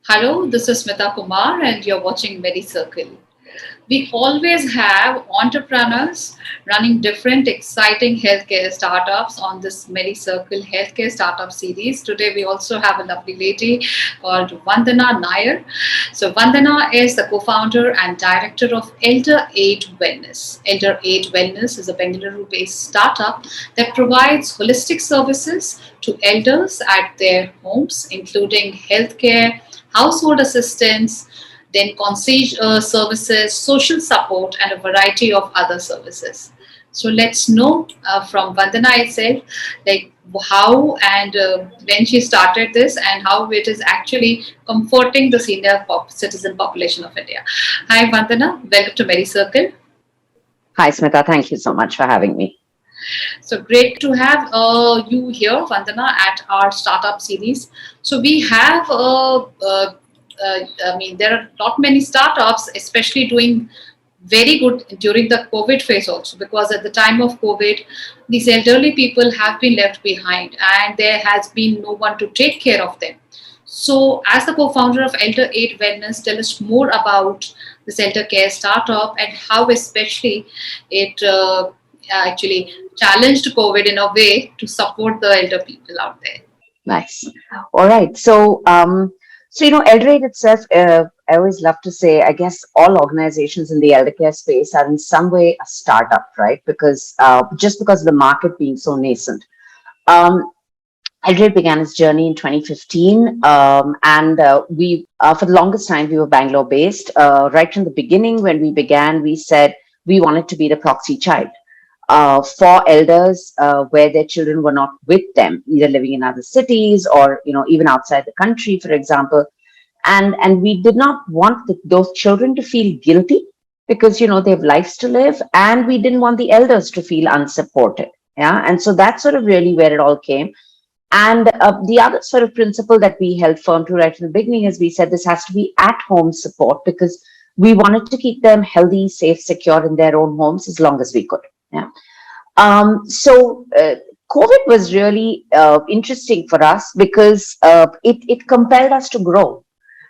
Hello, this is Smita Kumar, and you're watching Medicircle. We always have entrepreneurs running different exciting healthcare startups on this Medicircle healthcare startup series. Today, we also have a lovely lady called Vandana Nair. So, Vandana is the co founder and director of ElderAid Wellness. ElderAid Wellness is a Bengaluru based startup that provides holistic services to elders at their homes, including healthcare, household assistance, then concierge services, social support, and a variety of other services. So let's know from Vandana itself, like how and when she started this and how it is actually comforting the citizen population of India. Hi Vandana, welcome to Medicircle. Hi, Smita. Thank you so much for having me. So great to have you here, Vandana, at our startup series. So we have, there are not many startups, especially doing very good during the COVID phase also, because at the time of COVID, these elderly people have been left behind and there has been no one to take care of them. So, as the co-founder of ElderAid Wellness, tell us more about this elder care startup and how, especially, it actually challenged COVID in a way to support the elder people out there. Nice. All right. ElderAid itself, I always love to say, I guess all organizations in the elder care space are in some way a startup, right? Because just because of the market being so nascent. Um, ElderAid began its journey in 2015, and for the longest time, we were Bangalore based. Right from the beginning, when we began, we said we wanted to be the proxy child for elders where their children were not with them, either living in other cities or even outside the country, for example. And we did not want those children to feel guilty because they have lives to live, and we didn't want the elders to feel unsupported. Yeah, and so that's sort of really where it all came. And the other sort of principle that we held firm to right from the beginning is we said this has to be at home support because we wanted to keep them healthy, safe, secure in their own homes as long as we could. Yeah. COVID was really interesting for us because it compelled us to grow.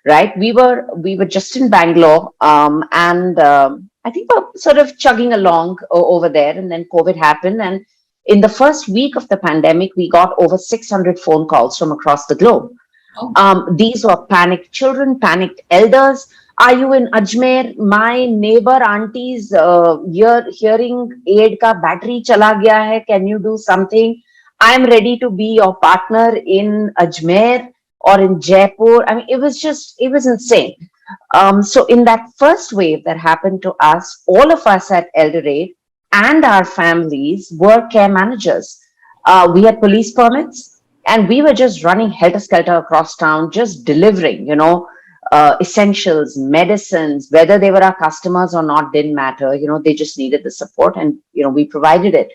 Right, we were just in Bangalore, and I think we're sort of chugging along over there, and then COVID happened, and in the first week of the pandemic, we got over 600 phone calls from across the globe. Oh, These were panicked children, panicked elders. Are you in Ajmer? My neighbor auntie's hearing aid ka battery chala gaya hai. Can you do something? I'm ready to be your partner in Ajmer or in Jaipur. I mean, it was insane. So in that first wave that happened to us, all of us at ElderAid and our families were care managers. We had police permits, and we were just running helter skelter across town, just delivering, essentials, medicines, whether they were our customers or not, didn't matter. They just needed the support, and we provided it.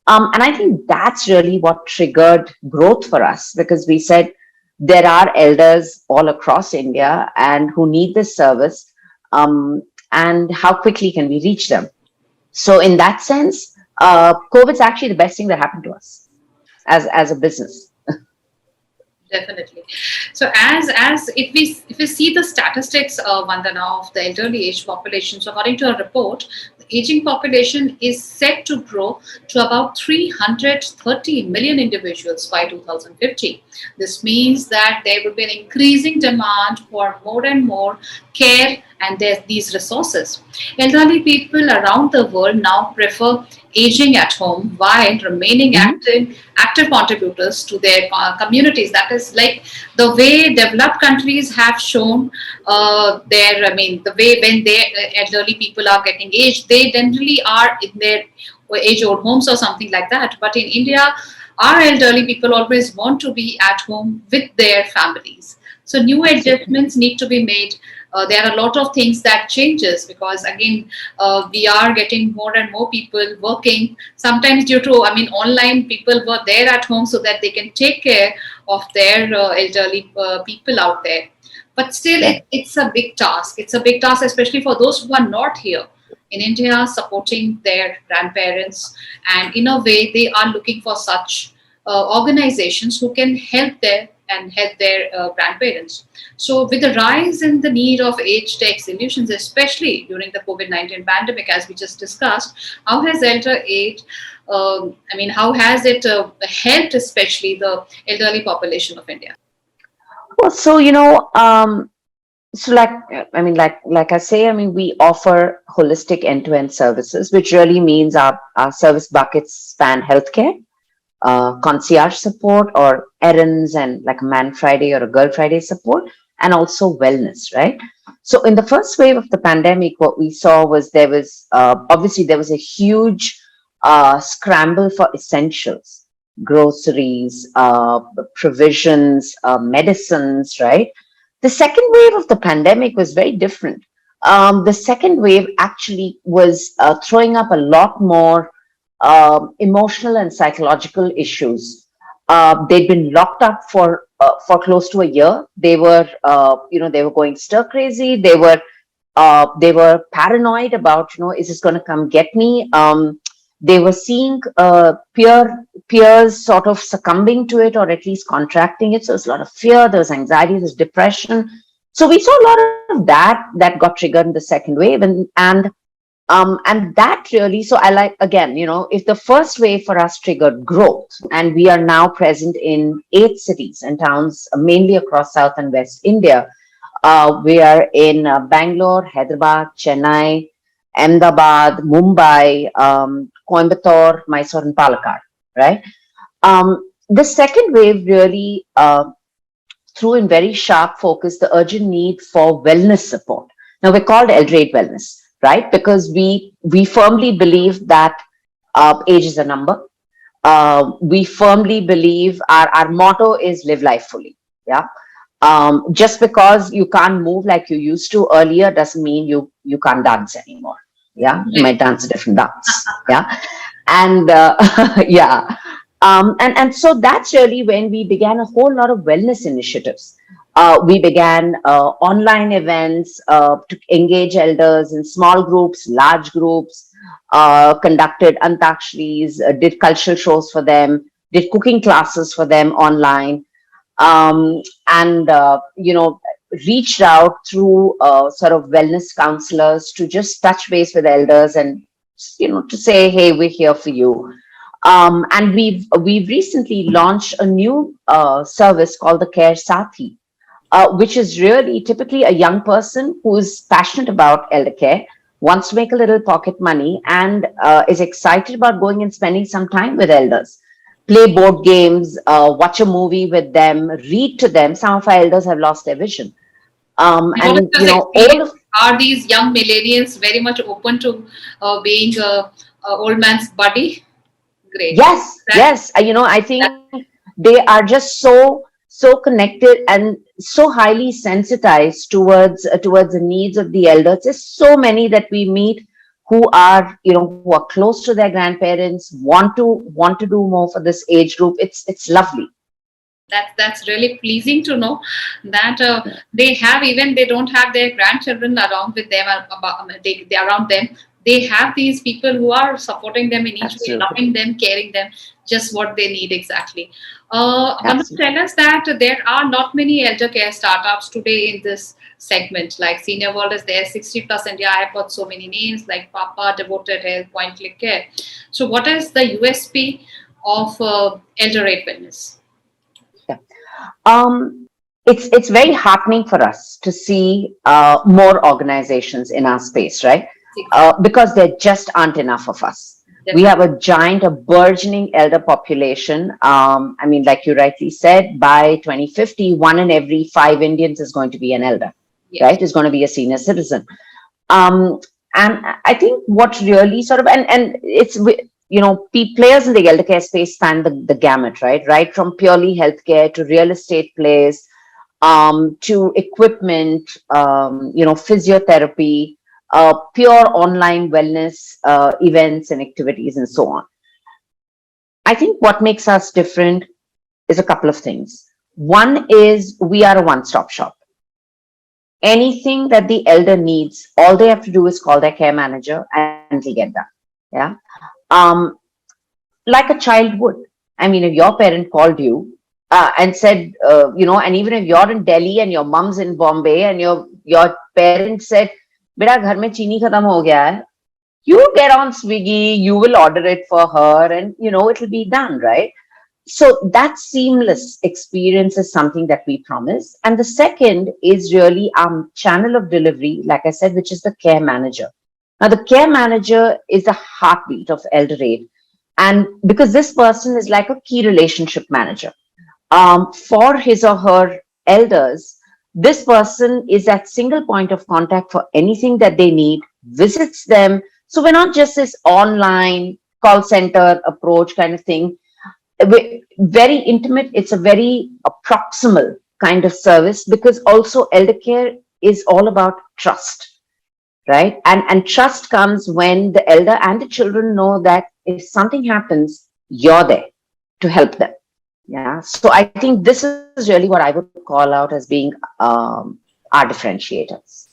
And I think that's really what triggered growth for us because we said there are elders all across India and who need this service. And how quickly can we reach them? So in that sense, COVID's actually the best thing that happened to us as a business. definitely. So as if we see the statistics, Vandana, of the elderly age population, so according to a report, the aging population is set to grow to about 330 million individuals by 2050. This means that there will be an increasing demand for more and more care and these resources. Elderly people around the world now prefer aging at home while remaining Mhm. active contributors to their communities. That is like the way developed countries have shown the way when their elderly people are getting aged, they generally are in their age old homes or something like that. But in India, our elderly people always want to be at home with their families. So new Absolutely. adjustments need to be made. There are a lot of things that changes because again we are getting more and more people working, sometimes due to online, people were there at home so that they can take care of their elderly people out there. But still Correct. it's a big task. It's a big task, especially for those who are not here in India supporting their grandparents, and in a way they are looking for such organizations who can help them and help their grandparents. So, with the rise in the need of age tech solutions, especially during the COVID-19 pandemic, as we just discussed, how has elder age, how has it helped, especially the elderly population of India? Well, so like I say, I mean, we offer holistic end-to-end services, which really means our service buckets span healthcare, concierge support, or errands and like a Man Friday or a Girl Friday support, and also wellness, right? So in the first wave of the pandemic, what we saw was there was obviously there was a huge scramble for essentials, groceries, provisions, medicines, right? The second wave of the pandemic was very different. The second wave actually was throwing up a lot more emotional and psychological issues. They'd been locked up for close to a year. They were going stir crazy. They were paranoid about, is this going to come get me? They were seeing peers sort of succumbing to it or at least contracting it. So there's a lot of fear, there's anxiety, there's depression. So we saw a lot of that got triggered in the second wave, and that really, so I like, again, if the first wave for us triggered growth, and we are now present in 8 cities and towns, mainly across South and West India. We are in Bangalore, Hyderabad, Chennai, Ahmedabad, Mumbai, Coimbatore, Mysore, and Palakkad, right? The second wave really threw in very sharp focus the urgent need for wellness support. Now, we're called ElderAid Wellness, right? Because we firmly believe that age is a number. We firmly believe our motto is live life fully. Yeah. Just because you can't move like you used to earlier doesn't mean you can't dance anymore. Yeah, you might dance a different dance. Yeah, and yeah, and so that's really when we began a whole lot of wellness initiatives. We began online events to engage elders in small groups, large groups, conducted antaksharis, did cultural shows for them, did cooking classes for them online, and reached out through sort of wellness counselors to just touch base with elders and to say, hey, we're here for you. And we've recently launched a new service called the Care Sathi, which is really typically a young person who's passionate about elder care, wants to make a little pocket money, and is excited about going and spending some time with elders. Play board games, watch a movie with them, read to them. Some of our elders have lost their vision. And what is And, this all experience? of, Are these young millennials very much open to being a old man's buddy? Great. yes, That, yes. I that think they are just so connected and so highly sensitized towards the needs of the elders. There's so many that we meet who are close to their grandparents, want to do more for this age group. It's lovely. that's really pleasing to know that they don't have their grandchildren around with them, they around them. They have these people who are supporting them in each way, Absolutely. loving them, caring them, just what they need exactly. Vandana, Absolutely. tell us that there are not many elder care startups today in this segment. Like Senior World is there, 60 plus India. I've got so many names like Papa, Devoted Health, Point Click Care. So, what is the USP of ElderAid Wellness? Yeah. Um, it's very heartening for us to see more organizations in our space, right? Because there just aren't enough of us. We Definitely. have a giant, a burgeoning elder population. I mean, like you rightly said, by 2050, one in every 5 Indians is going to be an elder, Yes. right? Is going to be a senior citizen. Um, and I think what really sort of, and it's, players in the elder care space span the gamut, right? Right from purely healthcare to real estate plays, to equipment, physiotherapy, pure online wellness events and activities, and so on. I think what makes us different is a couple of things. One is we are a one-stop shop. Anything that the elder needs, all they have to do is call their care manager and it'll get done. Yeah. Um, like a child would. I mean, if your parent called you, and said, and even if you're in Delhi and your mom's in Bombay and your parents said, "Beta, ghar mein chini khatam ho gaya hai," you get on Swiggy, you will order it for her, and it'll be done, right? So that seamless experience is something that we promise. And the second is really our channel of delivery, like I said, which is the care manager. Now, the care manager is the heartbeat of ElderAid. And because this person is like a key relationship manager for his or her elders, this person is that single point of contact for anything that they need, visits them. So we're not just this online call center approach kind of thing. We're very intimate. It's a very proximal kind of service, because also elder care is all about trust, right? And trust comes when the elder and the children know that if something happens, you're there to help them. Yeah. So I think this is really what I would call out as being our differentiators.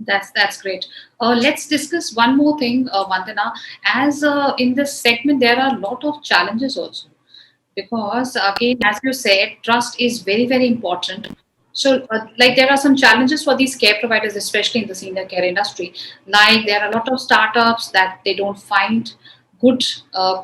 That's great. Let's discuss one more thing, Vandana. As in this segment, there are a lot of challenges also, because again, as you said, trust is very very important. So like there are some challenges for these care providers, especially in the senior care industry. Like there are a lot of startups that they don't find good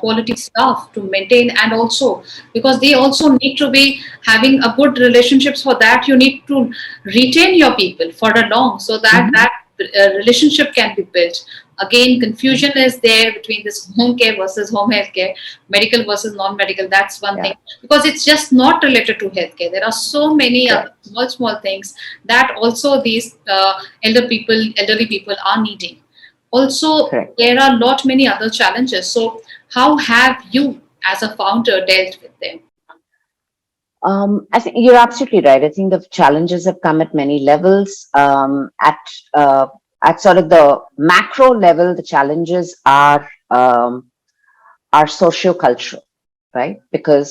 quality staff to maintain, and also because they also need to be having a good relationships. For that you need to retain your people for a long, so that Mhm. relationship can be built. Again, confusion is there between this home care versus home health care, medical versus non-medical. That's one thing, Yeah. because it's just not related to healthcare. There are so many other Correct. small things that also these elderly people are needing. Also, Correct. there are lot many other challenges. So, how have you, as a founder, dealt with them? I think you're absolutely right. I think the challenges have come at many levels. Uh, at sort of the macro level, the challenges are socio-cultural, right? Because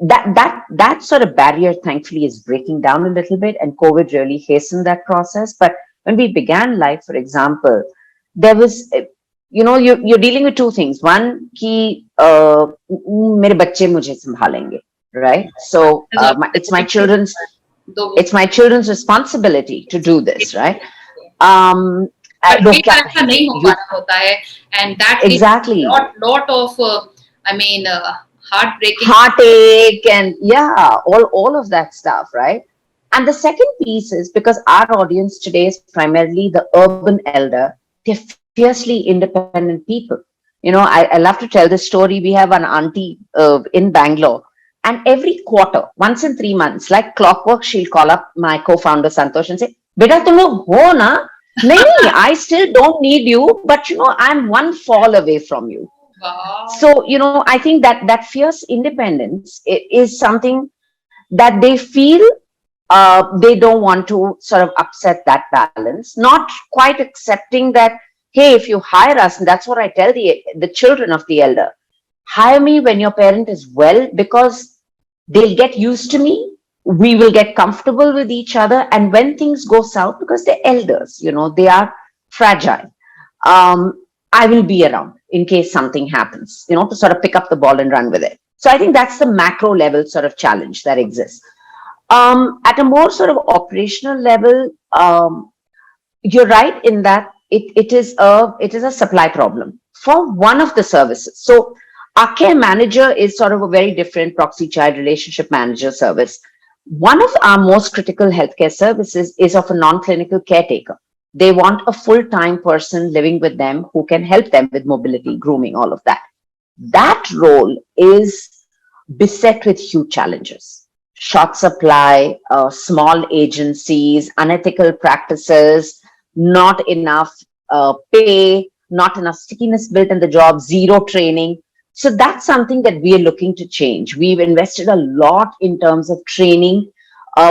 that sort of barrier, thankfully, is breaking down a little bit, and COVID really hastened that process. But when we began life, for example, there was, you're dealing with two things. One, ki mere bacche mujhe sambhalenge, right? So There's always a it's my difficult, children's though, it's my children's responsibility to do this, right? Um, but वो कई क्या बार ऐसा कहेंगे? नहीं हो पा रहा होता है, and that is Exactly. lot of I mean heartbreaking. Heartache and yeah, all of that stuff, right? And the second piece is because our audience today is primarily the urban elder, they're fiercely independent people. I love to tell this story. We have an auntie in Bangalore, and every quarter, once in 3 months, like clockwork, she'll call up my co-founder Santosh and say, "Beta, tum log ho na? Nahi, I still don't need you, but I'm one fall away from you." Wow. So I think that fierce independence is something that they feel they don't want to sort of upset that balance, not quite accepting that, hey, if you hire us, and that's what I tell the children of the elder, hire me when your parent is well, because they'll get used to me, we will get comfortable with each other, and when things go south, because they're elders, they are fragile, I will be around in case something happens, to sort of pick up the ball and run with it. So I think that's the macro level sort of challenge that exists. At a more sort of operational level, you're right in that it is a supply problem for one of the services. So our care manager is sort of a very different proxy child relationship manager service. One of our most critical healthcare services is of a non-clinical caretaker. They want a full-time person living with them who can help them with mobility, grooming, all of that. That role is beset with huge challenges. Short supply, small agencies, unethical practices, not enough pay, not enough stickiness built in the job, zero training. So that's something that we are looking to change. We've invested a lot in terms of training.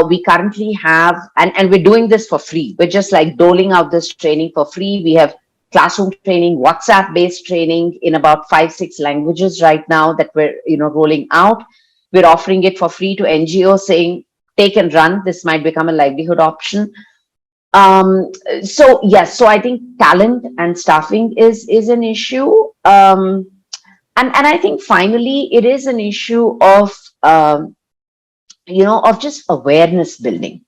We currently have, and we're doing this for free. We're just like doling out this training for free. We have classroom training, WhatsApp based training in about 5, 6 languages right now that we're rolling out. We're offering it for free to NGOs, saying take and run. This might become a livelihood option. So yes, so I think talent and staffing is an issue. And I think finally it is an issue of, of just awareness building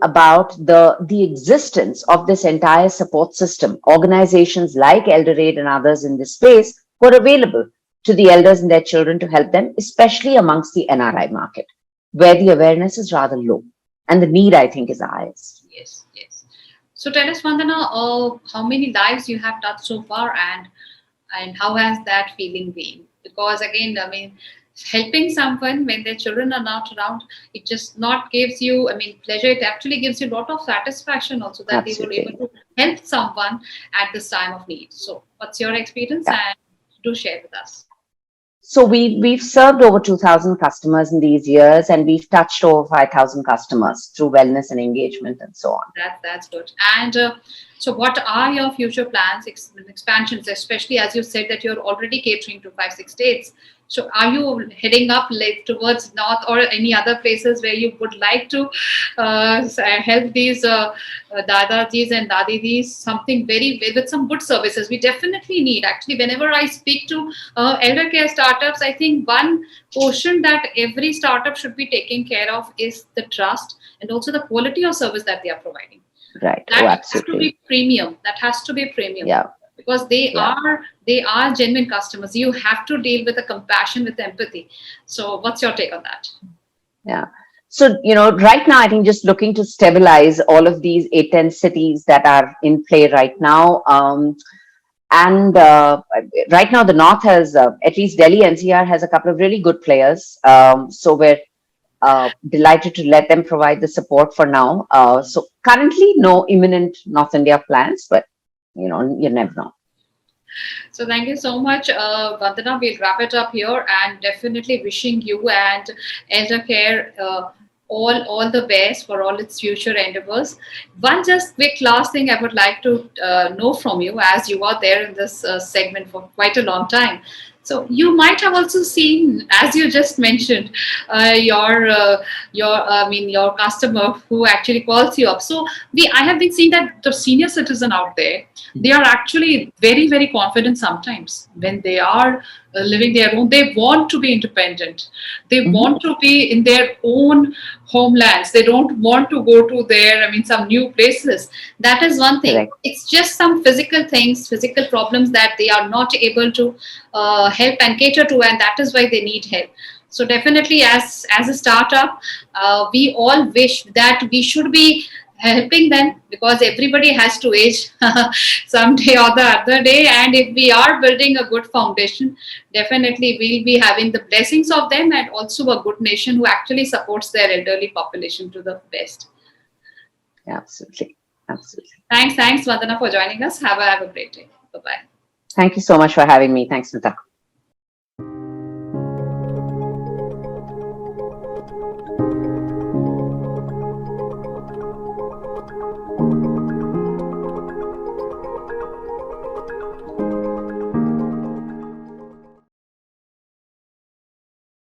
about the existence of this entire support system. Organizations like ElderAid and others in this space were available to the elders and their children to help them, especially amongst the NRI market, where the awareness is rather low and the need, I think, is the highest. Yes, yes. So tell us, Vandana, how many lives you have touched so far, and how has that feeling been? Because again, I mean, helping someone when their children are not around, it just not gives you, I mean, pleasure. It actually gives you a lot of satisfaction also that they were able Absolutely. to help someone at this time of need. So, what's your experience, Yeah. and do share with us? So we've served over 2,000 customers in these years, and we've touched over 5,000 customers through wellness and engagement and so on. That's good. And so, what are your future plans, expansions, especially as you said that you're already catering to 5, 6 states? So, are you heading up like towards north or any other places where you would like to help these dadajis and dadidis something very with some good services? We definitely need. Actually, whenever I speak to elder care startups, I think one portion that every startup should be taking care of is the trust and also the quality of service that they are providing. Right. That Oh, has to be absolutely. premium. That has to be premium Yeah. because they Yeah. are genuine customers. You have to deal with the compassion, with empathy. So, what's your take on that? Yeah. So, right now, I think just looking to stabilize all of these 8, 10 cities that are in play right now. And right now, the North has, at least Delhi NCR has a couple of really good players. So we're delighted to let them provide the support for now. So currently, no imminent North India plans, but, you never know. So thank you so much, Vandana. We'll wrap it up here, and definitely wishing you and Elder Care all the best for all its future endeavors. One just quick last thing I would like to know from you, as you are there in this segment for quite a long time. So you might have also seen, as you just mentioned, your customer who actually calls you up. So I have been seeing that the senior citizen out there, they are actually very confident sometimes when they are living their own. They want to be independent. They Mhm. want to be in their own homelands. They don't want to go to their, I mean, some new places. That is one thing. Correct. It's just some physical things, physical problems that they are not able to help and cater to, and that is why they need help. So definitely, as a startup, we all wish that we should be helping them because everybody has to age someday or the other day, and if we are building a good foundation, definitely we'll be having the blessings of them and also a good nation who actually supports their elderly population to the best. Yeah, absolutely. Absolutely. Thanks Vandana, for joining us. Have a great day. Bye bye. Thank you so much for having me. Thanks, Nita.